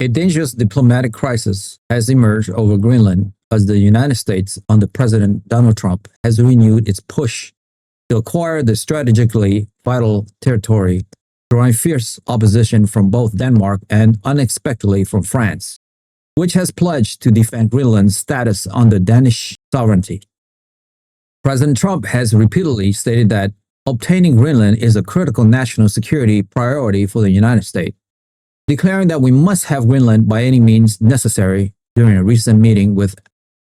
A dangerous diplomatic crisis has emerged over Greenland as the United States, under President Donald Trump, has renewed its push to acquire the strategically vital territory, drawing fierce opposition from both Denmark and, unexpectedly, from France, which has pledged to defend Greenland's status under Danish sovereignty. President Trump has repeatedly stated that obtaining Greenland is a critical national security priority for the United States, declaring that we must have Greenland by any means necessary during a recent meeting with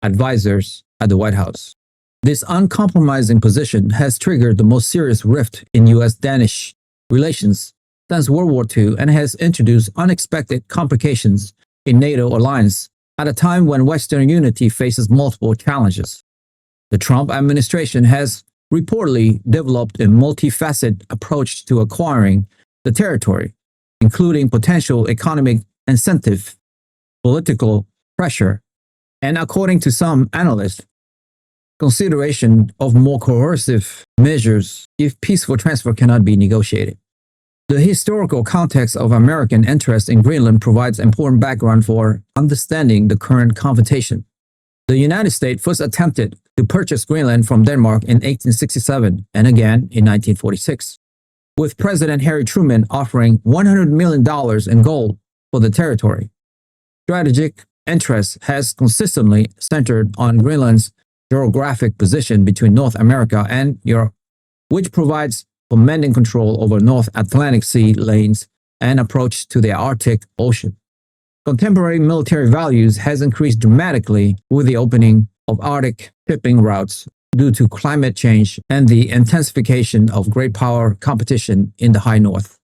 advisors at the White House. This uncompromising position has triggered the most serious rift in U.S.-Danish relations since World War II and has introduced unexpected complications in NATO alliance at a time when Western unity faces multiple challenges. The Trump administration has reportedly developed a multifaceted approach to acquiring the territory, including potential economic incentive, political pressure, and, according to some analysts, consideration of more coercive measures if peaceful transfer cannot be negotiated. The historical context of American interest in Greenland provides important background for understanding the current confrontation. The United States first attempted to purchase Greenland from Denmark in 1867 and again in 1946, with President Harry Truman offering $100 million in gold for the territory. Strategic interest has consistently centered on Greenland's geographic position between North America and Europe, which provides commanding control over North Atlantic Sea lanes and approach to the Arctic Ocean. Contemporary military values has increased dramatically with the opening of Arctic shipping routes due to climate change and the intensification of great power competition in the high north.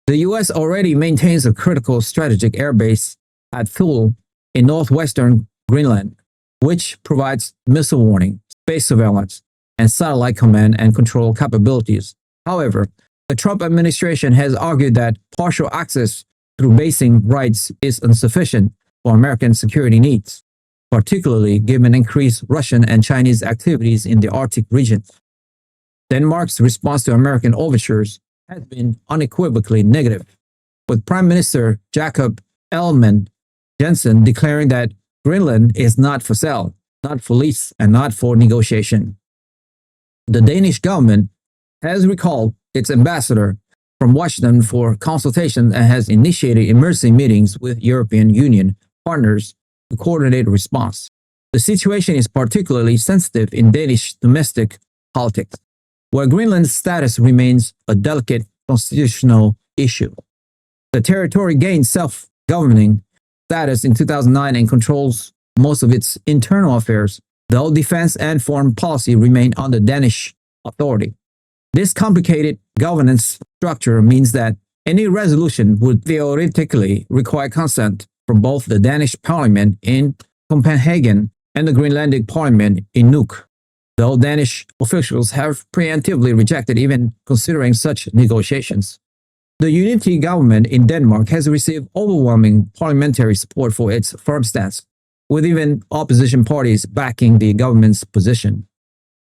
The U.S. already maintains a critical strategic airbase at Thule in northwestern Greenland, which provides missile warning, space surveillance, and satellite command and control capabilities. However, the Trump administration has argued that partial access through basing rights is insufficient for American security needs, particularly given increased Russian and Chinese activities in the Arctic region. Denmark's response to American overtures has been unequivocally negative, with Prime Minister Jacob Ellemann-Jensen declaring that Greenland is not for sale, not for lease, and not for negotiation. The Danish government has recalled its ambassador from Washington for consultation and has initiated emergency meetings with European Union partners to coordinate a response. The situation is particularly sensitive in Danish domestic politics, where Greenland's status remains a delicate constitutional issue. The territory gained self-governing status in 2009 and controls most of its internal affairs, though defense and foreign policy remain under Danish authority. This complicated governance structure means that any resolution would theoretically require consent from both the Danish parliament in Copenhagen and the Greenlandic parliament in Nuuk, though Danish officials have preemptively rejected even considering such negotiations. The unity government in Denmark has received overwhelming parliamentary support for its firm stance, with even opposition parties backing the government's position.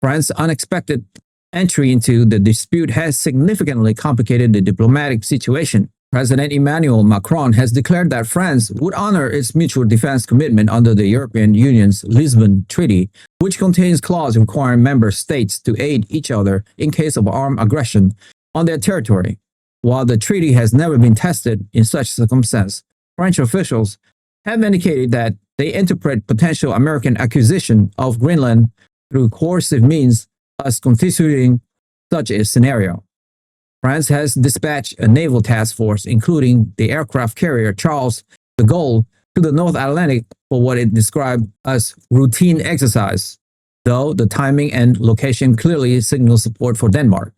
France's unexpected entry into the dispute has significantly complicated the diplomatic situation. President Emmanuel Macron has declared that France would honor its mutual defense commitment under the European Union's Lisbon Treaty, which contains clauses requiring member states to aid each other in case of armed aggression on their territory. While the treaty has never been tested in such circumstance, French officials have indicated that they interpret potential American acquisition of Greenland through coercive means as constituting such a scenario. France has dispatched a naval task force, including the aircraft carrier Charles de Gaulle, to the North Atlantic for what it described as routine exercise, though the timing and location clearly signal support for Denmark.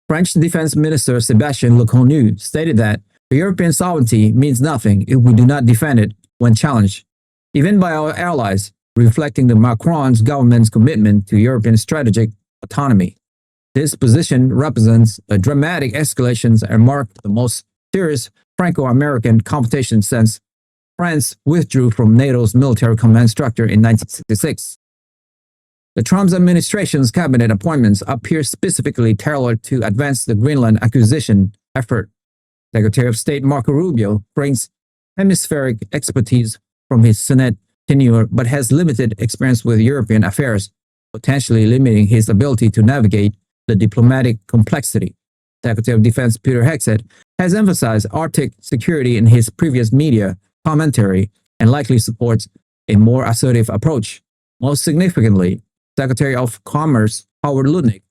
French Defense Minister Sébastien Lecornu stated that European sovereignty means nothing if we do not defend it when challenged, even by our allies, reflecting the Macron's government's commitment to European strategic autonomy. This position represents a dramatic escalation and marked the most serious Franco-American confrontation since France withdrew from NATO's military command structure in 1966. The Trump administration's cabinet appointments appear specifically tailored to advance the Greenland acquisition effort. Secretary of State Marco Rubio brings hemispheric expertise from his Senate tenure, but has limited experience with European affairs, potentially limiting his ability to navigate the diplomatic complexity. Secretary of Defense Peter Hegseth has emphasized Arctic security in his previous media commentary and likely supports a more assertive approach. Most significantly, Secretary of Commerce Howard Lutnick,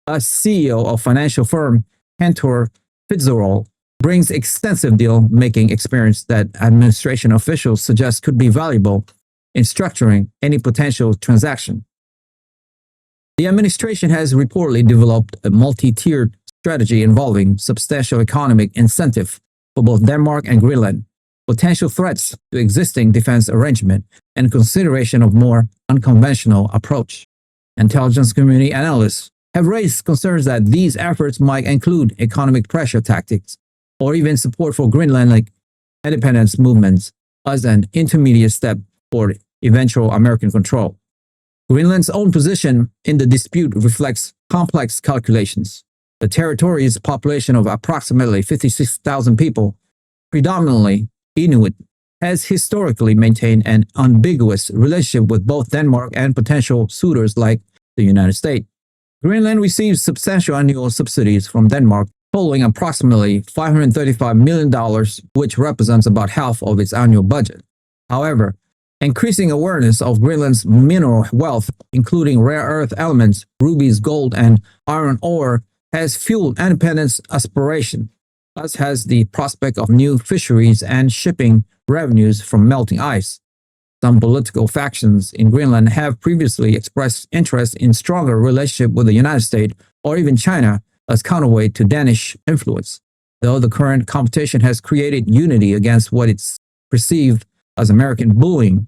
a CEO of financial firm Cantor Fitzgerald, brings extensive deal-making experience that administration officials suggest could be valuable in structuring any potential transaction. The administration has reportedly developed a multi-tiered strategy involving substantial economic incentive for both Denmark and Greenland, potential threats to existing defense arrangement, and consideration of more unconventional approach. Intelligence community analysts have raised concerns that these efforts might include economic pressure tactics or even support for Greenland independence movements as an intermediate step toward eventual American control. Greenland's own position in the dispute reflects complex calculations. The territory's population of approximately 56,000 people, predominantly Inuit, has historically maintained an ambiguous relationship with both Denmark and potential suitors like the United States. Greenland receives substantial annual subsidies from Denmark, totaling approximately $535 million, which represents about half of its annual budget. However, increasing awareness of Greenland's mineral wealth, including rare earth elements, rubies, gold, and iron ore, has fueled independence aspiration, as has the prospect of new fisheries and shipping revenues from melting ice. Some political factions in Greenland have previously expressed interest in stronger relationship with the United States or even China as counterweight to Danish influence, though the current competition has created unity against what is perceived as American bullying.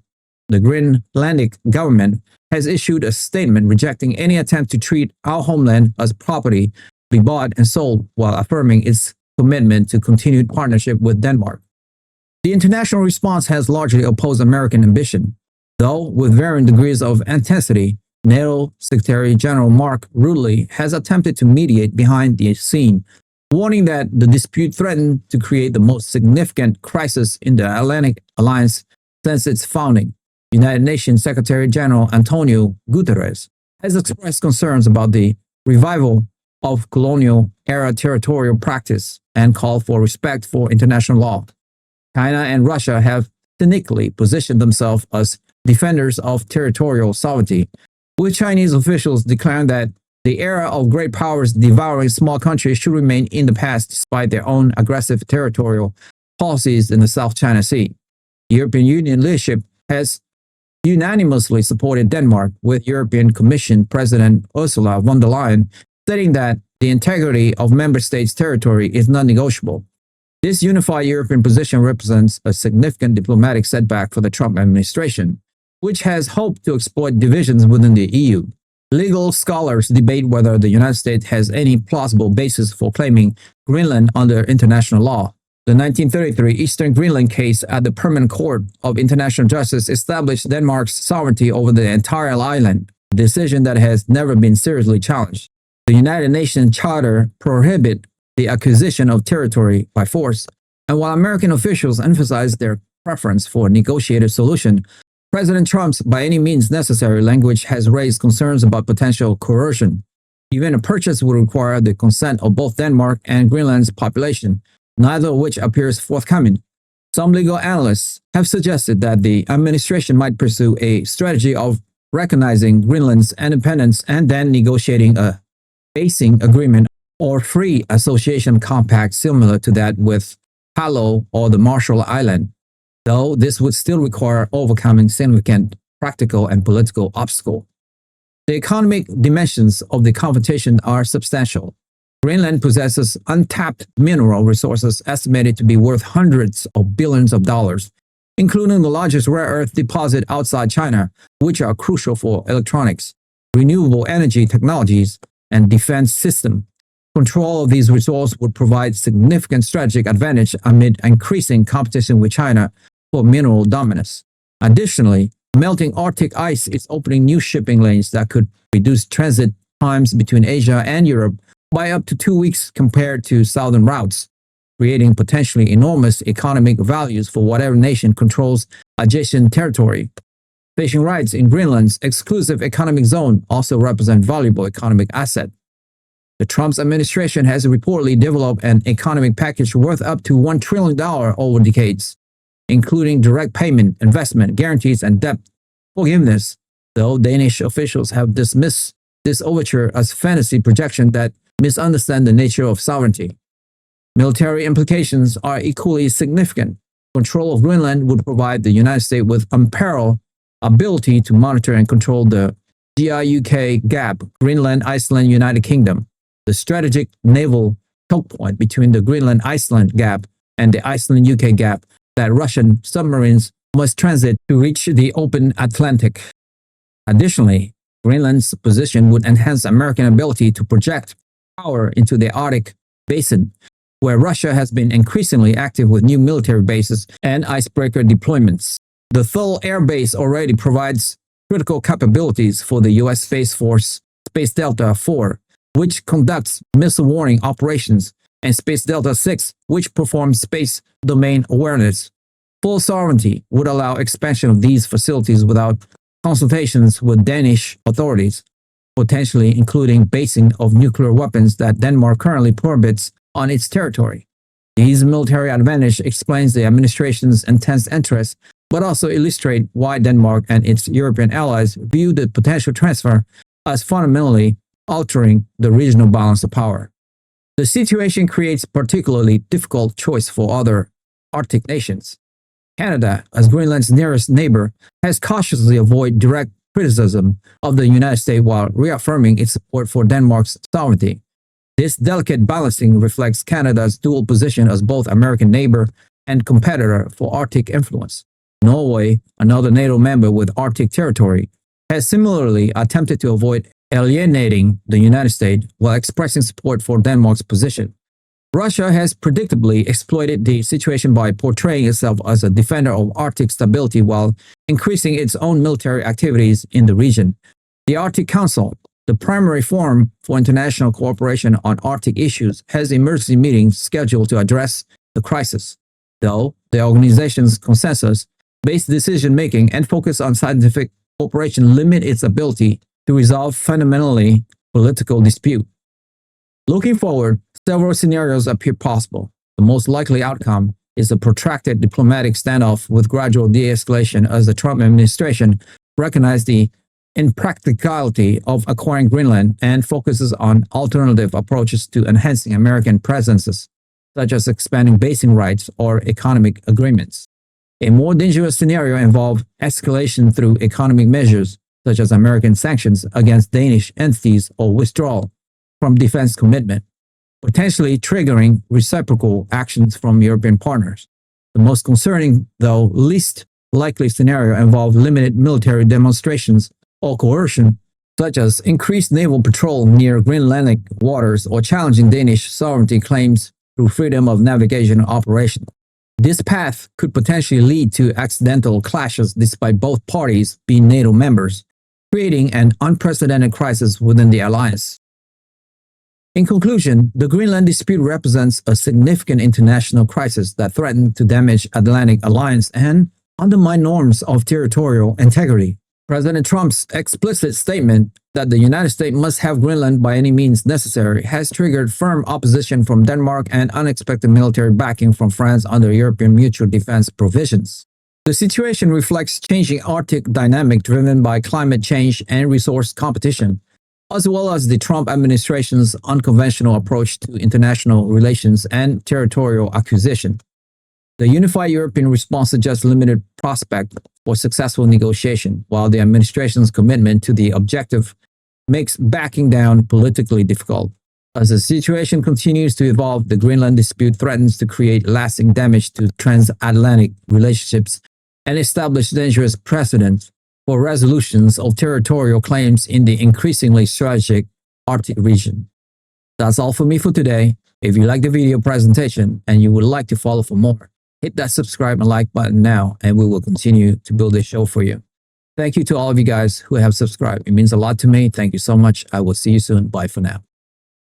The Greenlandic government has issued a statement rejecting any attempt to treat our homeland as property to be bought and sold, while affirming its commitment to continued partnership with Denmark. The international response has largely opposed American ambition, though with varying degrees of intensity. NATO Secretary General Mark Rutte has attempted to mediate behind the scene, warning that the dispute threatened to create the most significant crisis in the Atlantic Alliance since its founding. United Nations Secretary General Antonio Guterres has expressed concerns about the revival of colonial-era territorial practice and called for respect for international law. China and Russia have cynically positioned themselves as defenders of territorial sovereignty, with Chinese officials declaring that the era of great powers devouring small countries should remain in the past despite their own aggressive territorial policies in the South China Sea. The European Union leadership has unanimously supported Denmark, with European Commission President Ursula von der Leyen stating that the integrity of member states' territory is non-negotiable. This unified European position represents a significant diplomatic setback for the Trump administration, which has hoped to exploit divisions within the EU. Legal scholars debate whether the United States has any plausible basis for claiming Greenland under international law. The 1933 Eastern Greenland case at the Permanent Court of International Justice established Denmark's sovereignty over the entire island, a decision that has never been seriously challenged. The United Nations Charter prohibits the acquisition of territory by force, and while American officials emphasize their preference for a negotiated solution, President Trump's by any means necessary language has raised concerns about potential coercion. Even a purchase would require the consent of both Denmark and Greenland's population, neither of which appears forthcoming. Some legal analysts have suggested that the administration might pursue a strategy of recognizing Greenland's independence and then negotiating a basing agreement or free association compact similar to that with Palau or the Marshall Islands, though this would still require overcoming significant practical and political obstacles. The economic dimensions of the confrontation are substantial. Greenland possesses untapped mineral resources estimated to be worth hundreds of billions of dollars, including the largest rare earth deposit outside China, which are crucial for electronics, renewable energy technologies, and defense systems. Control of these resources would provide significant strategic advantage amid increasing competition with China for mineral dominance. Additionally, melting Arctic ice is opening new shipping lanes that could reduce transit times between Asia and Europe by up to 2 weeks compared to southern routes. creating potentially enormous economic values for whatever nation controls adjacent territory. Fishing rights in Greenland's exclusive economic zone also represent valuable economic asset. The Trump administration has reportedly developed an economic package worth up to $1 trillion over decades, including direct payment, investment, guarantees, and debt forgiveness, though Danish officials have dismissed this overture as fantasy projection that misunderstand the nature of sovereignty. Military implications are equally significant. Control of Greenland would provide the United States with unparalleled ability to monitor and control the GIUK gap, Greenland, Iceland, United Kingdom, the strategic naval choke point between the Greenland-Iceland gap and the Iceland-UK gap that Russian submarines must transit to reach the open Atlantic. Additionally, Greenland's position would enhance American ability to project power into the Arctic basin, where Russia has been increasingly active with new military bases and icebreaker deployments. The Thule Air Base already provides critical capabilities for the U.S. Space Force Space Delta IV, which conducts missile warning operations, and Space Delta VI, which performs space domain awareness. Full sovereignty would allow expansion of these facilities without consultations with Danish authorities, potentially including basing of nuclear weapons that Denmark currently prohibits on its territory. These military advantage explains the administration's intense interest, but also illustrate why Denmark and its European allies view the potential transfer as fundamentally altering the regional balance of power. The situation creates a particularly difficult choice for other Arctic nations. Canada, as Greenland's nearest neighbor, has cautiously avoided direct criticism of the United States while reaffirming its support for Denmark's sovereignty. This delicate balancing reflects Canada's dual position as both American neighbor and competitor for Arctic influence. Norway, another NATO member with Arctic territory, has similarly attempted to avoid alienating the United States while expressing support for Denmark's position. Russia has predictably exploited the situation by portraying itself as a defender of Arctic stability while increasing its own military activities in the region. The Arctic Council, the primary forum for international cooperation on Arctic issues, has emergency meetings scheduled to address the crisis, though the organization's consensus-based decision-making and focus on scientific cooperation limit its ability to resolve fundamentally political dispute. Looking forward, several scenarios appear possible. The most likely outcome is a protracted diplomatic standoff with gradual de-escalation as the Trump administration recognizes the impracticality of acquiring Greenland and focuses on alternative approaches to enhancing American presences, such as expanding basing rights or economic agreements. A more dangerous scenario involves escalation through economic measures, such as American sanctions against Danish entities or withdrawal from defense commitment, potentially triggering reciprocal actions from European partners. The most concerning, though least likely scenario involves limited military demonstrations or coercion, such as increased naval patrol near Greenlandic waters or challenging Danish sovereignty claims through freedom of navigation operation. This path could potentially lead to accidental clashes despite both parties being NATO members, creating an unprecedented crisis within the alliance. In conclusion, the Greenland dispute represents a significant international crisis that threatens to damage Atlantic alliance and undermine norms of territorial integrity. President Trump's explicit statement that the United States must have Greenland by any means necessary has triggered firm opposition from Denmark and unexpected military backing from France under European mutual defense provisions. The situation reflects changing Arctic dynamic driven by climate change and resource competition, as well as the Trump administration's unconventional approach to international relations and territorial acquisition. The unified European response suggests limited prospect for successful negotiation, while the administration's commitment to the objective makes backing down politically difficult. As the situation continues to evolve, the Greenland dispute threatens to create lasting damage to transatlantic relationships and establish dangerous precedents for resolutions of territorial claims in the increasingly strategic Arctic region. That's all for me for today. If you like the video presentation and you would like to follow for more, hit that subscribe and like button now, and we will continue to build this show for you. Thank you to all of you guys who have subscribed. It means a lot to me. Thank you so much. I will see you soon. Bye for now.